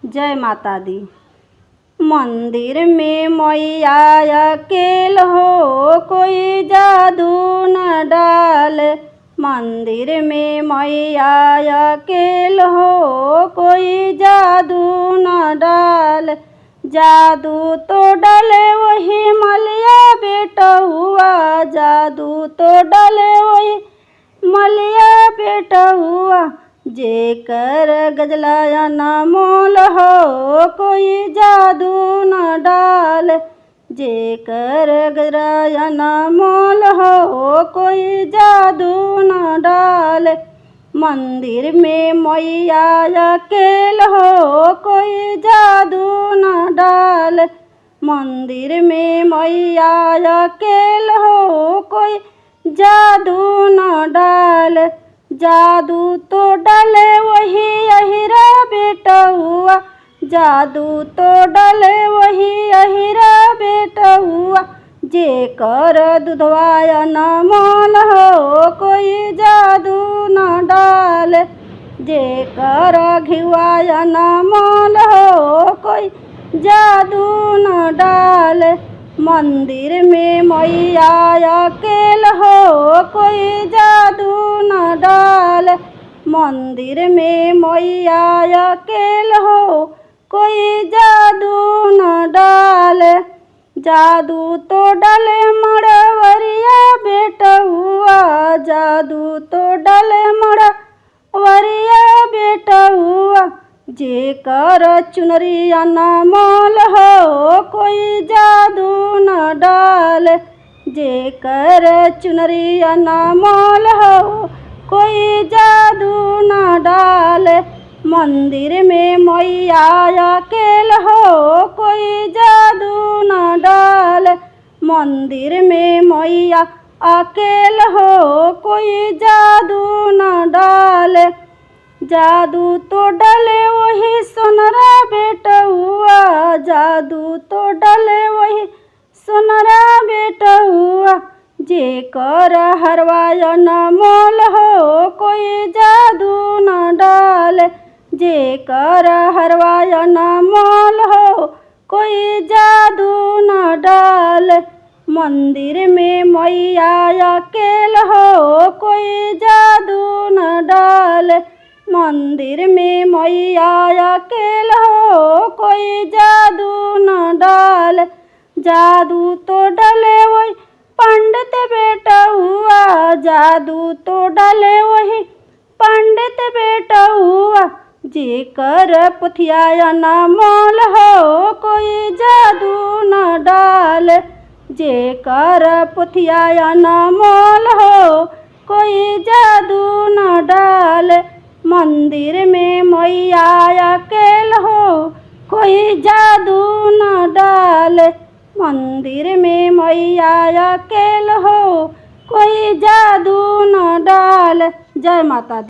जय माता दी। मंदिर में मैया अकेल हो, कोई जादू न डाल। मंदिर में मैया अकेल हो, कोई जादू न डाल। जादू तो डाले वही मलिया बेटा हुआ, जादू तो डाले वही मलिया बेटा हुआ। जेकर गजलाया न मोल हो, कोई जादू न डाल। जेकर गजलाया न मोल हो, कोई जादू न डाल। मंदिर में मैया अकेल हो, कोई जादू न डाल। मंदिर में मैया अकेल हो, कोई जादू न डाल। जादू तो डाले वही अहिरा बेटा हुआ, जादू तो डाले वही अहिरा बेटा हुआ। जेकर दुधवाया न मोल हो, कोई जादू न डाल। जेकर घिवाया न मोल हो, कोई जादू न डाल। मंदिर में मैया अकेल हो, कोई जादू न डाल। मंदिर में मैया अकेल हो, कोई जादू न डाल। जादू तो डाले मड़वरिया बेटा हुआ, जादू तो डाले मड़वरिया बेटा हुआ। जेकर चुनरिया न मोल हो, कोई जादू न डाल। जेकर चुनरिया न मोल हो, कोई जादू न डाल। मंदिर में मैया अकेल हो, कोई जादू न डाल। मंदिर में मैया अकेल हो, कोई जादू न डाल। जादू तो डाले वही सोनरा बेटा हुआ, जादू तो डाले वही सोनरा बेटा हुआ। जेकर हरवाया न मोल हो, कोई जादू न डाल। जेकर हरवाया न मोल हो, कोई जादू न डाल। मंदिर में मैया अकेल हो, कोई जादू न डाल। मंदिर में मैया अकेल हो, कोई जादू न डाल। जादू तो डाले वही पंडित बेटा हुआ, जादू तो डाले वही पंडित बेटा हुआ। जेकर पुथियाया न मोल हो, कोई जादू न डाल। जेकर पुथियाया न मोल हो, कोई जादू न डाल। मंदिर में मैया अकेल हो, कोई जादू न डाल। मंदिर में मैया अकेल हो, कोई जादू न डाल। जय माता दी।